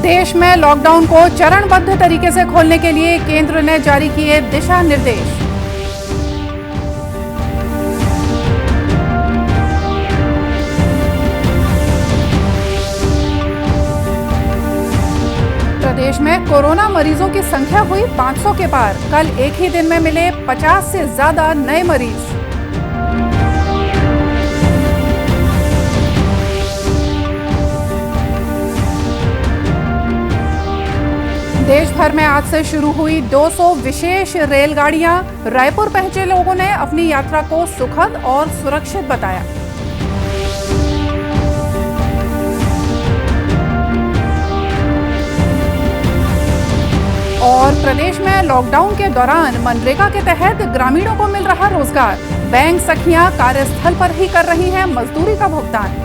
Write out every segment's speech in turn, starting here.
देश में लॉकडाउन को चरणबद्ध तरीके से खोलने के लिए केंद्र ने जारी किए दिशा निर्देश। प्रदेश में कोरोना मरीजों की संख्या हुई 500 के पार। कल एक ही दिन में मिले 50 से ज्यादा नए मरीज। देश भर में आज से शुरू हुई 200 विशेष रेलगाड़ियां। रायपुर पहुंचे लोगों ने अपनी यात्रा को सुखद और सुरक्षित बताया। और प्रदेश में लॉकडाउन के दौरान मनरेगा के तहत ग्रामीणों को मिल रहा रोजगार। बैंक सखियां कार्यस्थल पर ही कर रही हैं मजदूरी का भुगतान।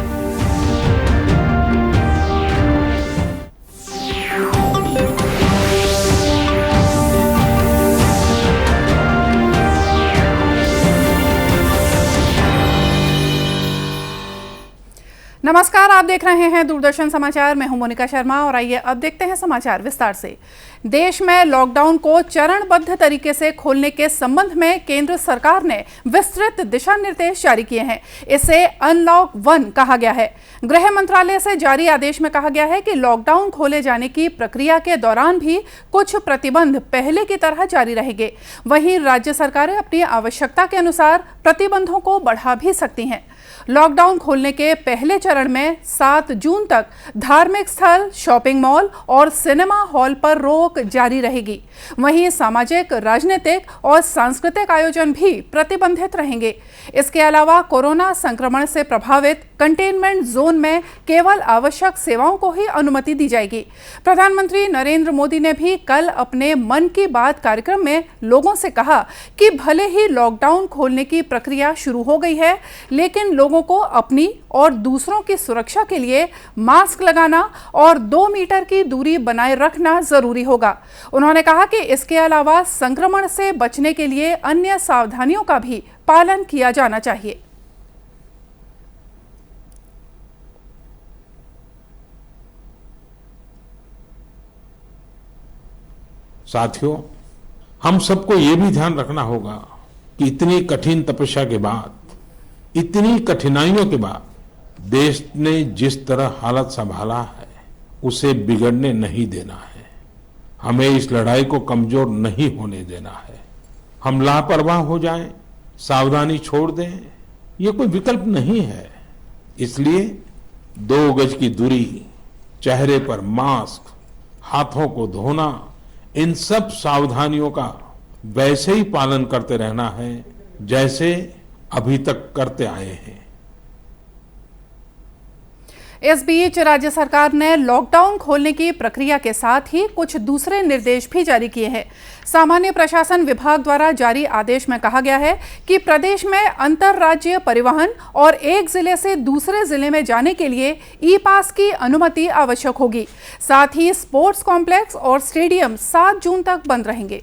नमस्कार, आप देख रहे हैं दूरदर्शन समाचार। मैं हूं मोनिका शर्मा और आइए अब देखते हैं समाचार विस्तार से। देश में लॉकडाउन को चरणबद्ध तरीके से खोलने के संबंध में केंद्र सरकार ने विस्तृत दिशा निर्देश जारी किए हैं। इसे अनलॉक 1 कहा गया है। गृह मंत्रालय से जारी आदेश में कहा गया है कि लॉकडाउन खोले जाने की प्रक्रिया के दौरान भी कुछ प्रतिबंध पहले की तरह जारी रहेंगे। वहीं राज्य सरकारें अपनी आवश्यकता के अनुसार प्रतिबंधों को बढ़ा भी सकती हैं। लॉकडाउन खोलने के पहले चरण में 7 जून तक धार्मिक स्थल, शॉपिंग मॉल और सिनेमा हॉल पर रोक जारी रहेगी। वहीं सामाजिक, राजनीतिक और सांस्कृतिक आयोजन भी प्रतिबंधित रहेंगे। इसके अलावा कोरोना संक्रमण से प्रभावित कंटेनमेंट जोन में केवल आवश्यक सेवाओं को ही अनुमति दी जाएगी। प्रधानमंत्री नरेंद्र मोदी ने भी कल अपने मन की बात कार्यक्रम में लोगों से कहा कि भले ही लॉकडाउन खोलने की प्रक्रिया शुरू हो गई है, लेकिन लोगों को अपनी और दूसरों की सुरक्षा के लिए मास्क लगाना और 2 मीटर की दूरी बनाए रखना जरूरी होगा। उन्होंने कहा कि इसके अलावा संक्रमण से बचने के लिए अन्य सावधानियों का भी पालन किया जाना चाहिए। साथियों, हम सबको ये भी ध्यान रखना होगा कि इतनी कठिन तपस्या के बाद, इतनी कठिनाइयों के बाद देश ने जिस तरह हालत संभाला है, उसे बिगड़ने नहीं देना है। हमें इस लड़ाई को कमजोर नहीं होने देना है। हम लापरवाह हो जाएं, सावधानी छोड़ दें, ये कोई विकल्प नहीं है। इसलिए 2 गज की दूरी, चेहरे पर मास्क, हाथों को धोना, इन सब सावधानियों का वैसे ही पालन करते रहना है जैसे अभी तक करते आए हैं। इस बीच राज्य सरकार ने लॉकडाउन खोलने की प्रक्रिया के साथ ही कुछ दूसरे निर्देश भी जारी किए हैं। सामान्य प्रशासन विभाग द्वारा जारी आदेश में कहा गया है कि प्रदेश में अंतरराज्यीय परिवहन और एक जिले से दूसरे जिले में जाने के लिए ई पास की अनुमति आवश्यक होगी। साथ ही स्पोर्ट्स कॉम्प्लेक्स और स्टेडियम 7 जून तक बंद रहेंगे।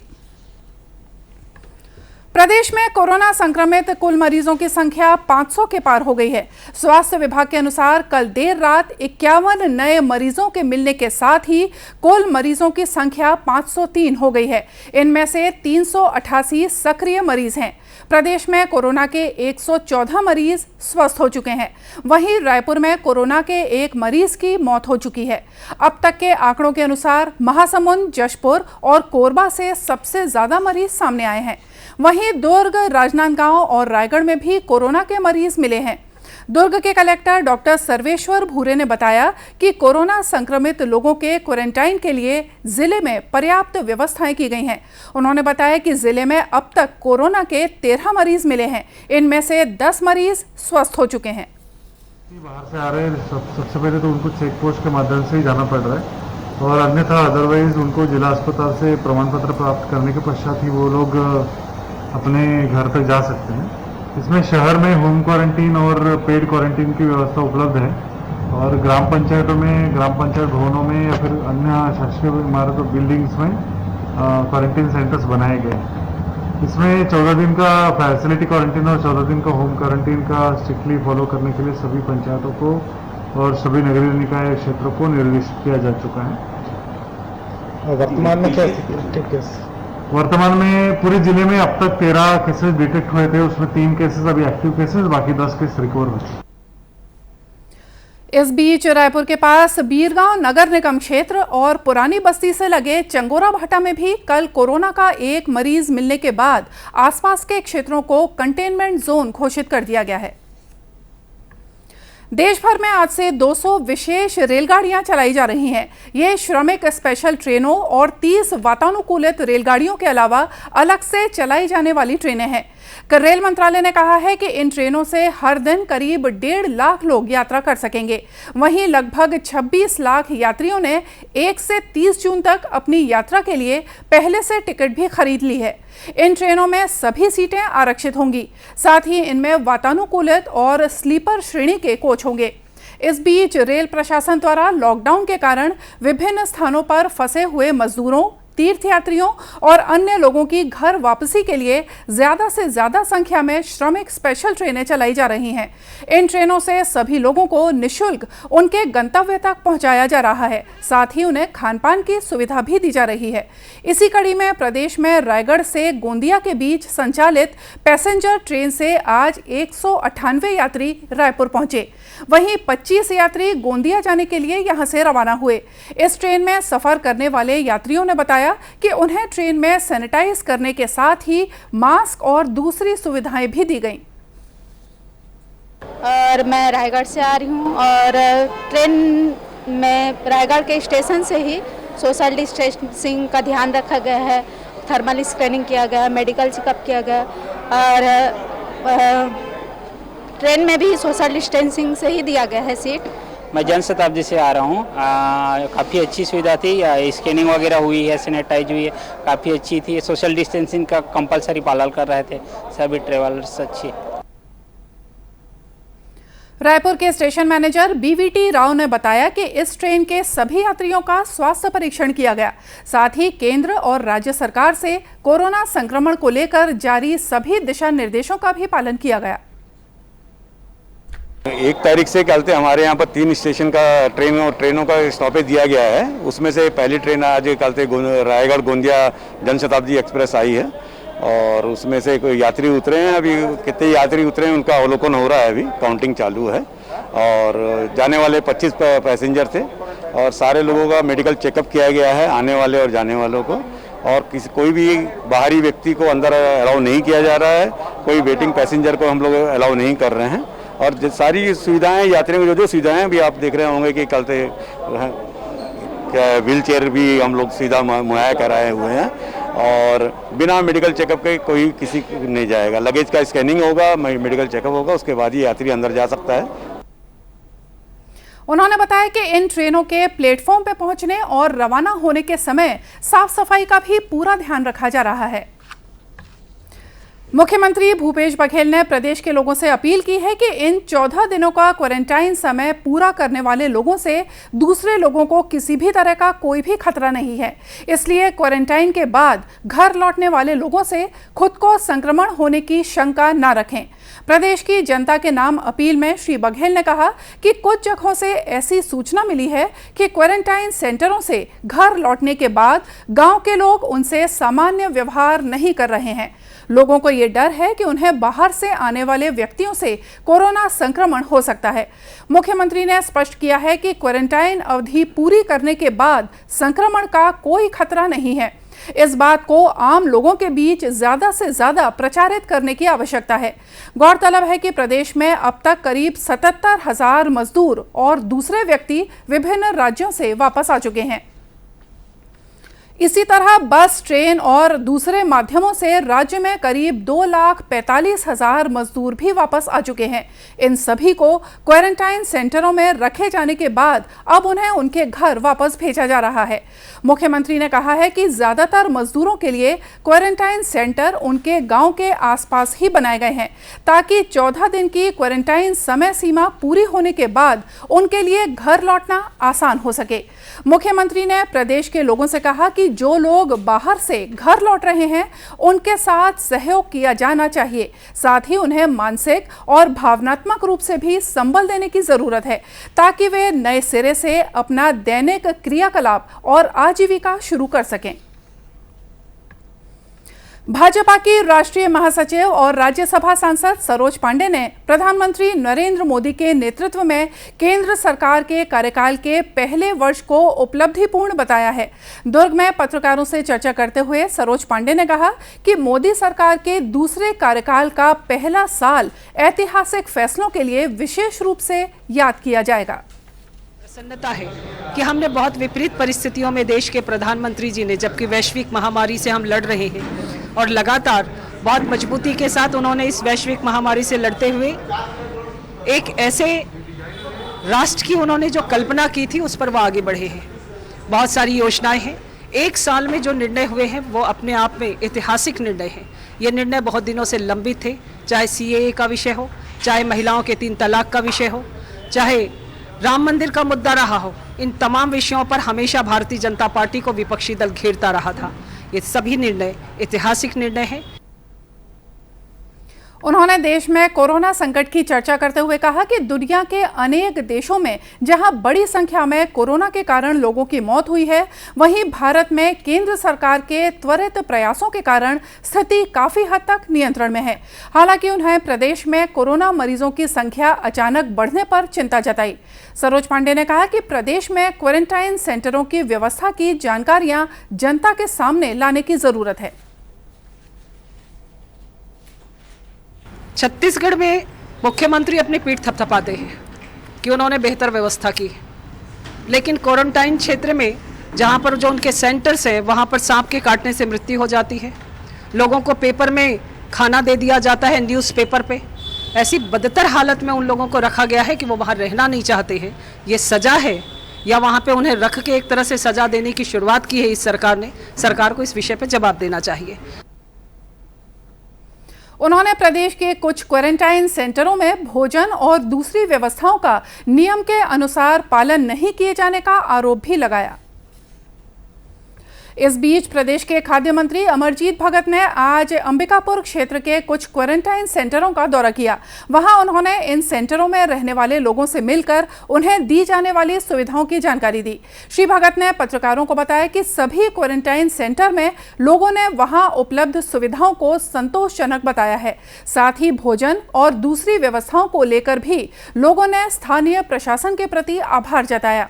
प्रदेश में कोरोना संक्रमित कुल मरीजों की संख्या 500 के पार हो गई है। स्वास्थ्य विभाग के अनुसार कल देर रात 51 नए मरीजों के मिलने के साथ ही कुल मरीजों की संख्या 503 हो गई है। इनमें से 388 सक्रिय मरीज हैं। प्रदेश में कोरोना के 114 मरीज स्वस्थ हो चुके हैं। वहीं रायपुर में कोरोना के 1 मरीज की मौत हो चुकी है। अब तक के आंकड़ों के अनुसार महासमुंद, जशपुर और कोरबा से सबसे ज्यादा मरीज सामने आए हैं। वहीं दुर्ग, राजनांदगांव और रायगढ़ में भी कोरोना के मरीज मिले हैं। दुर्ग के कलेक्टर डॉक्टर सर्वेश्वर भूरे ने बताया कि कोरोना संक्रमित लोगों के क्वारंटाइन के लिए जिले में पर्याप्त व्यवस्थाएं की गई हैं। उन्होंने बताया कि जिले में अब तक कोरोना के 13 मरीज मिले हैं। इनमें से 10 मरीज स्वस्थ हो चुके हैं। बाहर से आ रहे हैं, सबसे पहले तो उनको चेक पोस्ट के माध्यम से ही जाना पड़ रहा है और अन्यथा अदरवाइज उनको जिला अस्पताल से प्रमाण पत्र प्राप्त करने के पश्चात ही वो लोग अपने घर तक जा सकते हैं। इसमें शहर में होम क्वारंटीन और पेड क्वारंटीन की व्यवस्था उपलब्ध है और ग्राम पंचायतों में, ग्राम पंचायत भवनों में या फिर अन्य शासकीय इमारतों, बिल्डिंग्स में क्वारंटीन सेंटर्स बनाए गए। इसमें 14 दिन का फैसिलिटी क्वारंटीन और 14 दिन का होम क्वारंटीन का स्ट्रिक्टली फॉलो करने के लिए सभी पंचायतों को और सभी नगरीय निकाय क्षेत्रों को निर्देशित किया जा चुका है। वर्तमान में क्या एक्टिव केस? वर्तमान में पूरे जिले में अब तक 13 केसेस डिटेक्ट हुए थे, उसमें 3 केसेस अभी एक्टिव केसेस, बाकी 10 केस रिकवर हुए। इस बीच रायपुर के पास बीरगांव नगर निगम क्षेत्र और पुरानी बस्ती से लगे चंगोरा भाटा में भी कल कोरोना का एक मरीज मिलने के बाद आसपास के क्षेत्रों को कंटेनमेंट जोन घोषित कर दिया गया है। देश भर में आज से 200 विशेष रेलगाड़ियां चलाई जा रही हैं। ये श्रमिक स्पेशल ट्रेनों और 30 वातानुकूलित रेलगाड़ियों के अलावा अलग से चलाई जाने वाली ट्रेनें हैं। रेल मंत्रालय ने कहा है कि इन ट्रेनों से हर दिन करीब 1.5 लाख लोग यात्रा कर सकेंगे। वहीं लगभग 26 लाख यात्रियों ने 1 से 30 जून तक अपनी यात्रा के लिए पहले से टिकट भी खरीद ली है। इन ट्रेनों में सभी सीटें आरक्षित होंगी, साथ ही इनमें वातानुकूलित और स्लीपर श्रेणी के कोच होंगे। इस बीच रेल प्रशासन द्वारा लॉकडाउन के कारण विभिन्न स्थानों पर फंसे हुए मजदूरों, तीर्थयात्रियों और अन्य लोगों की घर वापसी के लिए ज्यादा से ज्यादा संख्या में श्रमिक स्पेशल ट्रेनें चलाई जा रही हैं। इन ट्रेनों से सभी लोगों को निःशुल्क उनके गंतव्य तक पहुंचाया जा रहा है, साथ ही उन्हें खानपान की सुविधा भी दी जा रही है। इसी कड़ी में प्रदेश में रायगढ़ से गोंदिया के बीच संचालित पैसेंजर ट्रेन से आज 198 यात्री रायपुर पहुंचे। वहीं 25 यात्री गोंदिया जाने के लिए यहां से रवाना हुए। इस ट्रेन में सफर करने वाले यात्रियों ने बताया कि उन्हें ट्रेन में सैनिटाइज करने के साथ ही मास्क और दूसरी सुविधाएं भी दी गईं। और मैं रायगढ़ से आ रही हूँ और ट्रेन में रायगढ़ के स्टेशन से ही सोशल डिस्टेंसिंग का ध्यान रखा गया है, थर्मल स्कैनिंग किया गया, मेडिकल चेकअप किया गया और ट्रेन में भी सोशल डिस्टेंसिंग से ही दिया गया है सीट। मैं जनशताब्दी से आ रहा हूँ, काफ़ी अच्छी सुविधा थी, स्कैनिंग वगैरह हुई है, सैनिटाइज हुई है, काफ़ी अच्छी थी। सोशल डिस्टेंसिंग का कंपलसरी पालन कर रहे थे सभी ट्रेवलर्स अच्छी। रायपुर के स्टेशन मैनेजर बीवीटी राव ने बताया कि इस ट्रेन के सभी यात्रियों का स्वास्थ्य परीक्षण किया गया, साथ ही केंद्र और राज्य सरकार से कोरोना संक्रमण को लेकर जारी सभी दिशा निर्देशों का भी पालन किया गया। 1 तारीख से कल से हमारे यहाँ पर 3 स्टेशन का ट्रेनों का स्टॉपेज दिया गया है। उसमें से पहली ट्रेन आज कल से रायगढ़ गोंदिया जनशताब्दी एक्सप्रेस आई है और उसमें से कोई यात्री उतरे हैं। अभी कितने यात्री उतरे हैं उनका अवलोकन हो रहा है, अभी काउंटिंग चालू है। और जाने वाले 25 पैसेंजर थे और सारे लोगों का मेडिकल चेकअप किया गया है, आने वाले और जाने वालों को। और कोई भी बाहरी व्यक्ति को अंदर अलाउ नहीं किया जा रहा है, कोई वेटिंग पैसेंजर को हम लोग अलाउ नहीं कर रहे हैं। और सारी सुविधाएं यात्रियों को जो सुविधाएं भी आप देख रहे होंगे कि कल से व्हील चेयर भी हम लोग सीधा मुहैया कराए हुए हैं और बिना मेडिकल चेकअप के कोई किसी नहीं जाएगा। लगेज का स्कैनिंग होगा, मेडिकल चेकअप होगा, उसके बाद ही यात्री अंदर जा सकता है। उन्होंने बताया कि इन ट्रेनों के प्लेटफॉर्म पर पहुंचने और रवाना होने के समय साफ सफाई का भी पूरा ध्यान रखा जा रहा है। मुख्यमंत्री भूपेश बघेल ने प्रदेश के लोगों से अपील की है कि इन 14 दिनों का क्वारंटाइन समय पूरा करने वाले लोगों से दूसरे लोगों को किसी भी तरह का कोई भी खतरा नहीं है। इसलिए क्वारंटाइन के बाद घर लौटने वाले लोगों से खुद को संक्रमण होने की शंका न रखें। प्रदेश की जनता के नाम अपील में श्री बघेल ने कहा कि कुछ जगहों से ऐसी सूचना मिली है कि क्वारंटाइन सेंटरों से घर लौटने के बाद गांव के लोग उनसे सामान्य व्यवहार नहीं कर रहे हैं। लोगों को ये डर है कि उन्हें बाहर से आने वाले व्यक्तियों से कोरोना संक्रमण हो सकता है। मुख्यमंत्री ने स्पष्ट किया है कि क्वारंटाइन अवधि पूरी करने के बाद संक्रमण का कोई खतरा नहीं है। इस बात को आम लोगों के बीच ज्यादा से ज्यादा प्रचारित करने की आवश्यकता है। गौरतलब है कि प्रदेश में अब तक करीब 77,000 मजदूर और दूसरे व्यक्ति विभिन्न राज्यों से वापस आ चुके हैं। इसी तरह बस, ट्रेन और दूसरे माध्यमों से राज्य में करीब 2,45,000 मजदूर भी वापस आ चुके हैं। इन सभी को क्वारंटाइन सेंटरों में रखे जाने के बाद अब उन्हें उनके घर वापस भेजा जा रहा है। मुख्यमंत्री ने कहा है कि ज्यादातर मजदूरों के लिए क्वारंटाइन सेंटर उनके गांव के आसपास ही बनाए गए हैं, ताकि 14 दिन की क्वारंटाइन समय सीमा पूरी होने के बाद उनके लिए घर लौटना आसान हो सके। मुख्यमंत्री ने प्रदेश के लोगों से कहा कि कि जो लोग बाहर से घर लौट रहे हैं उनके साथ सहयोग किया जाना चाहिए। साथ ही उन्हें मानसिक और भावनात्मक रूप से भी संबल देने की जरूरत है ताकि वे नए सिरे से अपना दैनिक क्रियाकलाप और आजीविका शुरू कर सकें। भाजपा की राष्ट्रीय महासचिव और राज्यसभा सांसद सरोज पांडे ने प्रधानमंत्री नरेंद्र मोदी के नेतृत्व में केंद्र सरकार के कार्यकाल के पहले वर्ष को उपलब्धिपूर्ण बताया है। दुर्ग में पत्रकारों से चर्चा करते हुए सरोज पांडे ने कहा कि मोदी सरकार के दूसरे कार्यकाल का पहला साल ऐतिहासिक फैसलों के लिए विशेष रूप से याद किया जाएगा। प्रसन्नता है कि हमने बहुत विपरीत परिस्थितियों में देश के प्रधानमंत्री जी ने, जबकि वैश्विक महामारी से हम लड़ रहे हैं और लगातार बहुत मजबूती के साथ उन्होंने इस वैश्विक महामारी से लड़ते हुए एक ऐसे राष्ट्र की उन्होंने जो कल्पना की थी उस पर वो आगे बढ़े हैं। बहुत सारी योजनाएं हैं। एक साल में जो निर्णय हुए हैं वो अपने आप में ऐतिहासिक निर्णय हैं। ये निर्णय बहुत दिनों से लंबित थे, चाहे CAA का विषय हो, चाहे महिलाओं के 3 तलाक का विषय हो, चाहे राम मंदिर का मुद्दा रहा हो। इन तमाम विषयों पर हमेशा भारतीय जनता पार्टी को विपक्षी दल घेरता रहा था। ये सभी निर्णय ऐतिहासिक निर्णय हैं। उन्होंने देश में कोरोना संकट की चर्चा करते हुए कहा कि दुनिया के अनेक देशों में जहां बड़ी संख्या में कोरोना के कारण लोगों की मौत हुई है, वहीं भारत में केंद्र सरकार के त्वरित प्रयासों के कारण स्थिति काफी हद तक नियंत्रण में है। हालांकि उन्हें प्रदेश में कोरोना मरीजों की संख्या अचानक बढ़ने पर चिंता जताई। सरोज पांडे ने कहा कि प्रदेश में क्वारंटाइन सेंटरों की व्यवस्था की जानकारियां जनता के सामने लाने की जरूरत है। छत्तीसगढ़ में मुख्यमंत्री अपनी पीठ थपथपाते हैं कि उन्होंने बेहतर व्यवस्था की, लेकिन क्वारंटाइन क्षेत्र में जहां पर जो उनके सेंटर्स हैं वहां पर सांप के काटने से मृत्यु हो जाती है। लोगों को पेपर में खाना दे दिया जाता है, न्यूज़पेपर पे। ऐसी बदतर हालत में उन लोगों को रखा गया है कि वो वहाँ रहना नहीं चाहते हैं। ये सज़ा है या वहाँ पे उन्हें रख के एक तरह से सज़ा देने की शुरुआत की है इस सरकार ने। सरकार को इस विषय पे जवाब देना चाहिए। उन्होंने प्रदेश के कुछ क्वारंटाइन सेंटरों में भोजन और दूसरी व्यवस्थाओं का नियम के अनुसार पालन नहीं किए जाने का आरोप भी लगाया। इस बीच प्रदेश के खाद्य मंत्री अमरजीत भगत ने आज अंबिकापुर क्षेत्र के कुछ क्वारंटाइन सेंटरों का दौरा किया। वहां उन्होंने इन सेंटरों में रहने वाले लोगों से मिलकर उन्हें दी जाने वाली सुविधाओं की जानकारी दी। श्री भगत ने पत्रकारों को बताया कि सभी क्वारंटाइन सेंटर में लोगों ने वहां उपलब्ध सुविधाओं को संतोषजनक बताया है। साथ ही भोजन और दूसरी व्यवस्थाओं को लेकर भी लोगों ने स्थानीय प्रशासन के प्रति आभार जताया।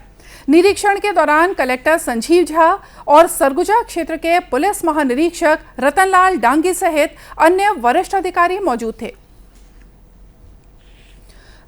निरीक्षण के दौरान कलेक्टर संजीव झा और सरगुजा क्षेत्र के पुलिस महानिरीक्षक रतनलाल डांगी सहित अन्य वरिष्ठ अधिकारी मौजूद थे।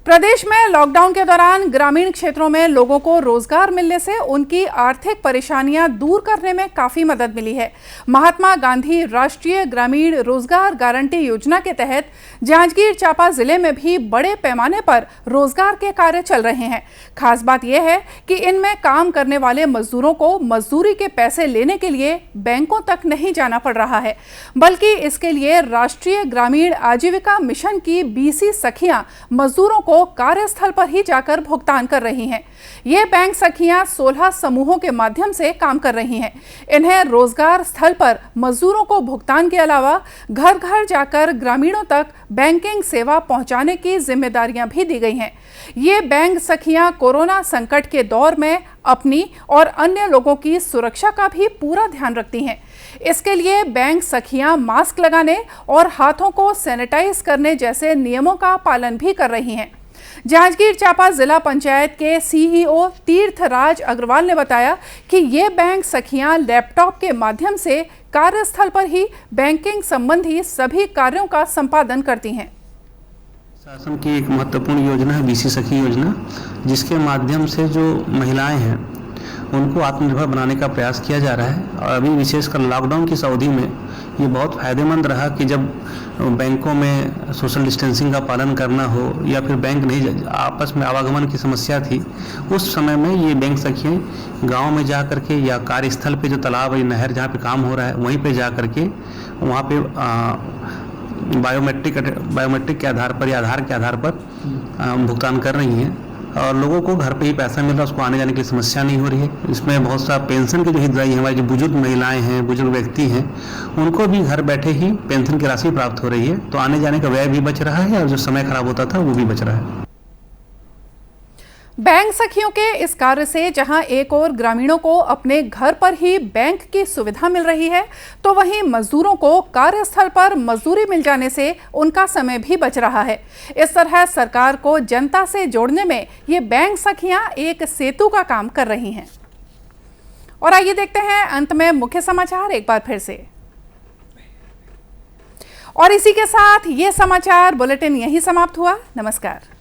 प्रदेश में लॉकडाउन के दौरान ग्रामीण क्षेत्रों में लोगों को रोजगार मिलने से उनकी आर्थिक परेशानियां दूर करने में काफी मदद मिली है। महात्मा गांधी राष्ट्रीय ग्रामीण रोजगार गारंटी योजना के तहत जांजगीर चांपा जिले में भी बड़े पैमाने पर रोजगार के कार्य चल रहे हैं। खास बात यह है कि इनमें काम करने वाले मजदूरों को मजदूरी के पैसे लेने के लिए बैंकों तक नहीं जाना पड़ रहा है, बल्कि इसके लिए राष्ट्रीय ग्रामीण आजीविका मिशन की BC सखियां मजदूरों को कार्यस्थल पर ही जाकर भुगतान कर रही हैं। ये बैंक सखियां 16 समूहों के माध्यम से काम कर रही हैं। इन्हें रोजगार स्थल पर मजदूरों को भुगतान के अलावा घर घर जाकर ग्रामीणों तक बैंकिंग सेवा पहुंचाने की जिम्मेदारियां भी दी गई हैं। ये बैंक सखियां कोरोना संकट के दौर में अपनी और अन्य लोगों की सुरक्षा का भी पूरा ध्यान रखती हैं। इसके लिए बैंक सखियां मास्क लगाने और हाथों को सैनिटाइज करने जैसे नियमों का पालन भी कर रही हैं। जांजगीर चांपा जिला पंचायत के CEO तीर्थराज अग्रवाल ने बताया कि ये बैंक सखियां लैपटॉप के माध्यम से कार्यस्थल पर ही बैंकिंग संबंधी सभी कार्यों का संपादन करती हैं। शासन की एक महत्वपूर्ण योजना है BC सखी योजना, जिसके माध्यम से जो महिलाएं हैं उनको आत्मनिर्भर बनाने का प्रयास किया जा रहा है। और अभी विशेषकर लॉकडाउन की इस अवधि में ये बहुत फ़ायदेमंद रहा कि जब बैंकों में सोशल डिस्टेंसिंग का पालन करना हो या फिर बैंक नहीं, आपस में आवागमन की समस्या थी, उस समय में ये बैंक सखियाँ गाँव में जा कर के या कार्यस्थल पे जो तालाब या नहर जहाँ पे काम हो रहा है वहीं पे जा कर के वहाँ पे बायोमेट्रिक के आधार पर या आधार के आधार पर भुगतान कर रही हैं। और लोगों को घर पे ही पैसा मिल रहा है, उसको आने जाने की समस्या नहीं हो रही है। इसमें बहुत सा पेंशन के जो हितग्राही हैं, हमारे जो बुजुर्ग महिलाएं हैं, बुजुर्ग व्यक्ति हैं, उनको भी घर बैठे ही पेंशन की राशि प्राप्त हो रही है। तो आने जाने का व्यय भी बच रहा है और जो समय खराब होता था वो भी बच रहा है। बैंक सखियों के इस कार्य से जहां एक और ग्रामीणों को अपने घर पर ही बैंक की सुविधा मिल रही है, तो वहीं मजदूरों को कार्यस्थल पर मजदूरी मिल जाने से उनका समय भी बच रहा है। इस तरह सरकार को जनता से जोड़ने में ये बैंक सखियां एक सेतु का काम कर रही हैं। और आइए देखते हैं अंत में मुख्य समाचार एक बार फिर से। और इसी के साथ ये समाचार बुलेटिन यहीं समाप्त हुआ। नमस्कार।